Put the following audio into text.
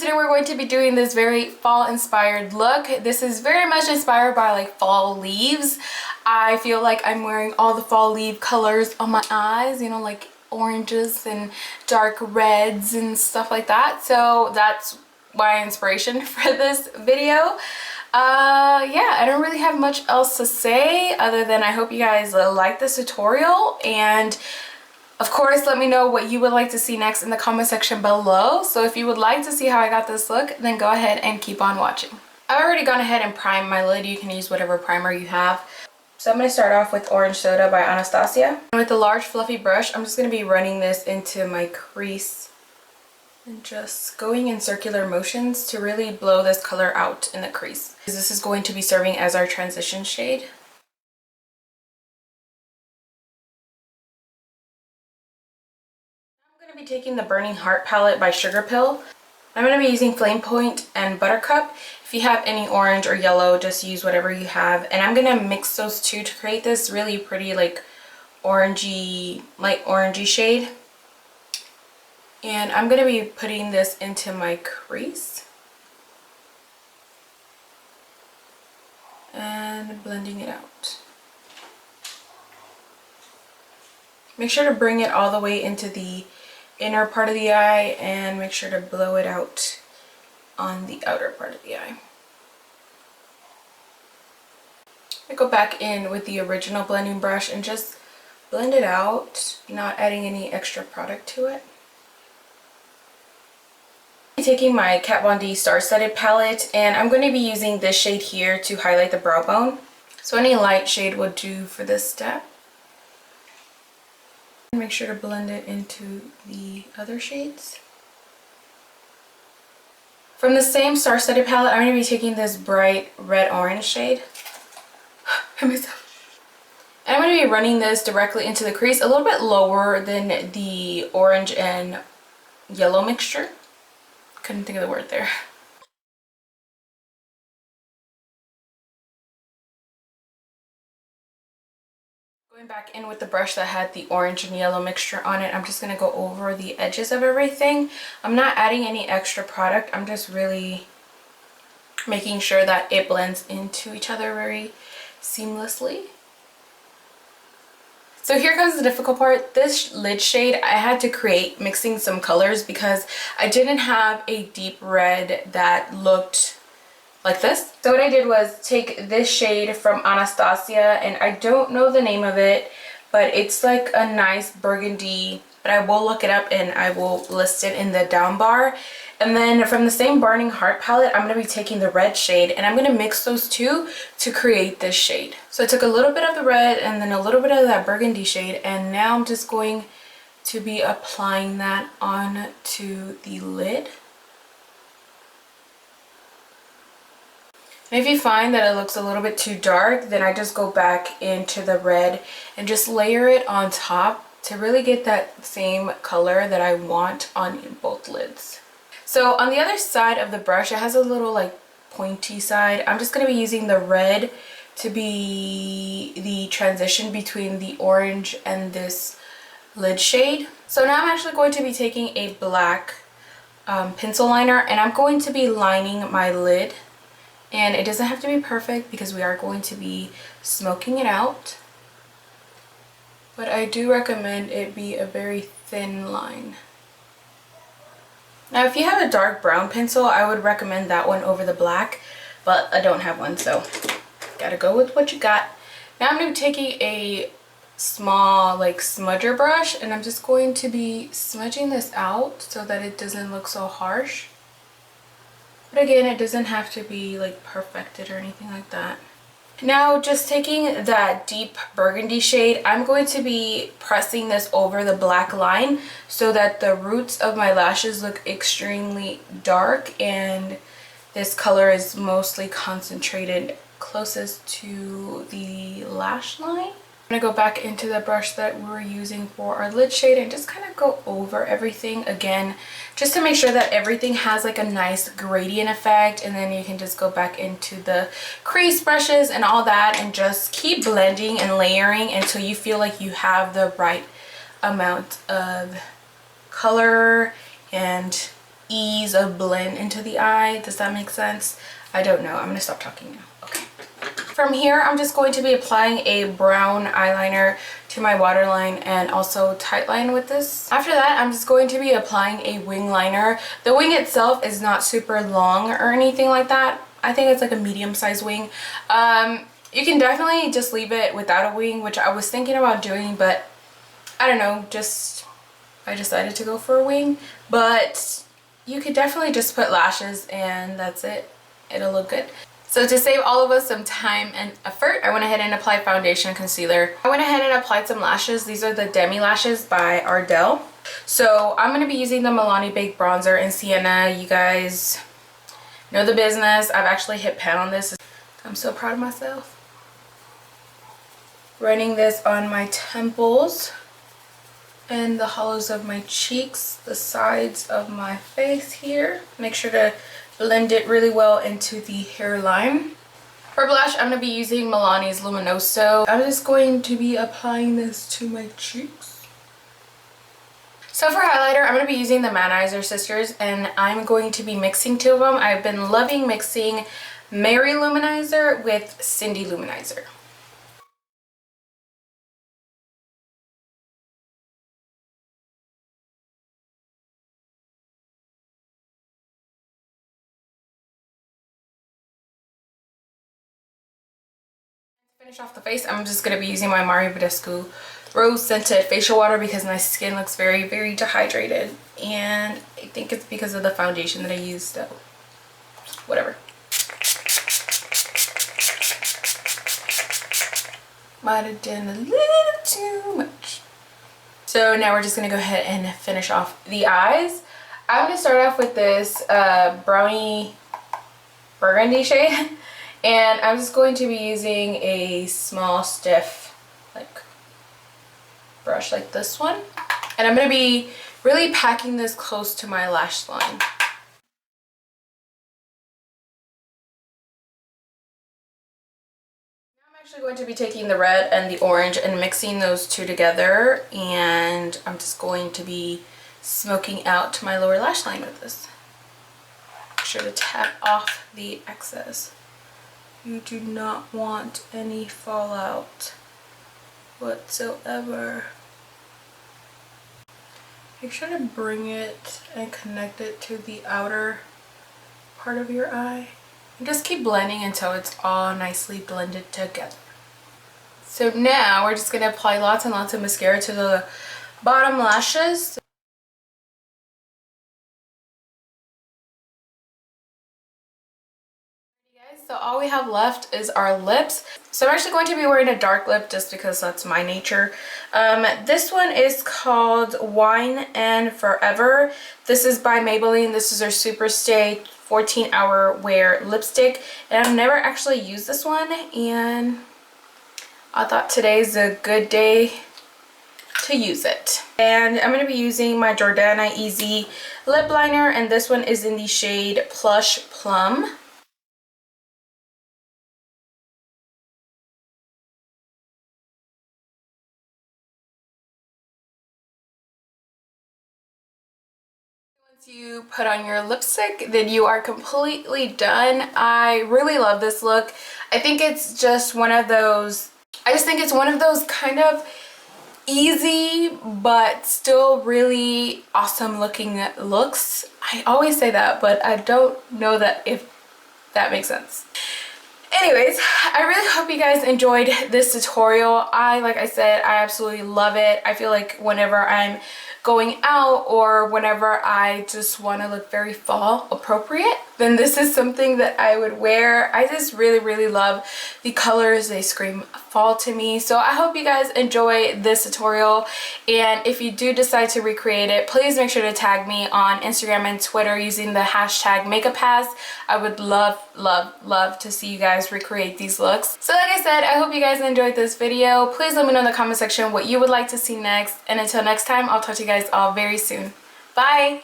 today we're going to be doing this very fall inspired look. This is very much inspired by like fall leaves. I feel like I'm wearing all the fall leaf colors on my eyes, you know, like oranges and dark reds and stuff like that. So that's my inspiration for this video. Yeah, I don't really have much else to say other than I hope you guys like this tutorial, and of course let me know what you would like to see next in the comment section below. So if you would like to see how I got this look, then go ahead and keep on watching. I've already gone ahead and primed my lid. You can use whatever primer you have. So I'm going to start off with Orange Soda by Anastasia. And with a large fluffy brush, I'm just going to be running this into my crease and just going in circular motions to really blow this color out in the crease. This is going to be serving as our transition shade. I'm going to be taking the Burning Heart palette by Sugarpill. I'm going to be using Flamepoint and Buttercup. If you have any orange or yellow, just use whatever you have. And I'm going to mix those two to create this really pretty like orangey, light orangey shade. And I'm going to be putting this into my crease and blending it out. Make sure to bring it all the way into the inner part of the eye and make sure to blow it out on the outer part of the eye. I go back in with the original blending brush and just blend it out, not adding any extra product to it. I'm taking my Kat Von D Star Studded palette, and I'm going to be using this shade here to highlight the brow bone. So any light shade would do for this step. Make sure to blend it into the other shades. From the same Star Studded palette, I'm going to be taking this bright red orange shade. And I'm going to be running this directly into the crease, a little bit lower than the orange and yellow mixture. Couldn't think of the word there. Going back in with the brush that had the orange and yellow mixture on it, I'm just going to go over the edges of everything. I'm not adding any extra product. I'm just really making sure that it blends into each other very seamlessly. So here comes the difficult part. This lid shade I had to create mixing some colors because I didn't have a deep red that looked like this. So what I did was take this shade from Anastasia, and I don't know the name of it, but it's like a nice burgundy, but I will look it up and I will list it in the down bar. And then from the same Burning Heart palette, I'm going to be taking the red shade and I'm going to mix those two to create this shade. So I took a little bit of the red and then a little bit of that burgundy shade, and now I'm just going to be applying that onto the lid. And if you find that it looks a little bit too dark, then I just go back into the red and just layer it on top to really get that same color that I want on both lids. So on the other side of the brush, it has a little like pointy side. I'm just going to be using the red to be the transition between the orange and this lid shade. So now I'm actually going to be taking a black pencil liner, and I'm going to be lining my lid. And it doesn't have to be perfect because we are going to be smoking it out. But I do recommend it be a very thin line. Now if you have a dark brown pencil, I would recommend that one over the black, but I don't have one, so gotta go with what you got. Now I'm going to be taking a small like smudger brush, and I'm just going to be smudging this out so that it doesn't look so harsh. But again, it doesn't have to be like perfected or anything like that. Now just taking that deep burgundy shade, I'm going to be pressing this over the black line so that the roots of my lashes look extremely dark and this color is mostly concentrated closest to the lash line. I'm going to go back into the brush that we were using for our lid shade and just kind of go over everything again, just to make sure that everything has like a nice gradient effect. And then you can just go back into the crease brushes and all that and just keep blending and layering until you feel like you have the right amount of color and ease of blend into the eye. Does that make sense? I don't know. I'm gonna stop talking now. Okay. From here, I'm just going to be applying a brown eyeliner to my waterline and also tightline with this. After that, I'm just going to be applying a wing liner. The wing itself is not super long or anything like that. I think it's like a medium-sized wing. You can definitely just leave it without a wing, which I was thinking about doing, but I don't know, I decided to go for a wing. But you could definitely just put lashes and that's it. It'll look good. So to save all of us some time and effort, I went ahead and applied foundation and concealer. I went ahead and applied some lashes. These are the demi lashes by Ardelle. So I'm going to be using the Milani Baked Bronzer in Sienna. You guys know the business. I've actually hit pan on this. I'm so proud of myself. Running this on my temples and the hollows of my cheeks, the sides of my face here. Make sure to blend it really well into the hairline. For blush, I'm going to be using Milani's Luminoso. I'm just going to be applying this to my cheeks. So for highlighter, I'm going to be using the Maybelline Sisters, and I'm going to be mixing two of them. I've been loving mixing Mary-loumanizer with Cindy-loumanizer. Finish off the face, I'm just going to be using my Badescu rose scented facial water because my skin looks very, very dehydrated, and I think it's because of the foundation that I used, so whatever. Might have done a little too much. So now we're just going to go ahead and finish off the eyes. I'm going to start off with this brownie burgundy shade. And I'm just going to be using a small stiff brush like this one. And I'm going to be really packing this close to my lash line. Now I'm actually going to be taking the red and the orange and mixing those two together. And I'm just going to be smoking out my lower lash line with this. Make sure to tap off the excess. You do not want any fallout whatsoever. Make sure to bring it and connect it to the outer part of your eye. And just keep blending until it's all nicely blended together. So now we're just going to apply lots and lots of mascara to the bottom lashes. So all we have left is our lips. So I'm actually going to be wearing a dark lip just because that's my nature. This one is called Wine and Forever. This is by Maybelline. This is their Super Stay 14-hour wear lipstick. And I've never actually used this one, and I thought today's a good day to use it. And I'm going to be using my Jordana Easy lip liner, and this one is in the shade Plush Plum. You put on your lipstick, then you are completely done. I really love this look. I think it's just one of those, kind of easy but still really awesome looking looks. I always say that, but I don't know that if that makes sense. Anyways, I really hope you guys enjoyed this tutorial. Like I said, I absolutely love it. I feel like whenever I'm going out or whenever I just want to look very fall appropriate, then this is something that I would wear. I just really, really love the colors. They scream fall to me. So I hope you guys enjoy this tutorial, and if you do decide to recreate it, please make sure to tag me on Instagram and Twitter using the hashtag MakeuppassTV. I would love, love, love to see you guys recreate these looks. So like I said, I hope you guys enjoyed this video. Please let me know in the comment section what you would like to see next, and until next time, I'll talk to you guys all very soon. Bye!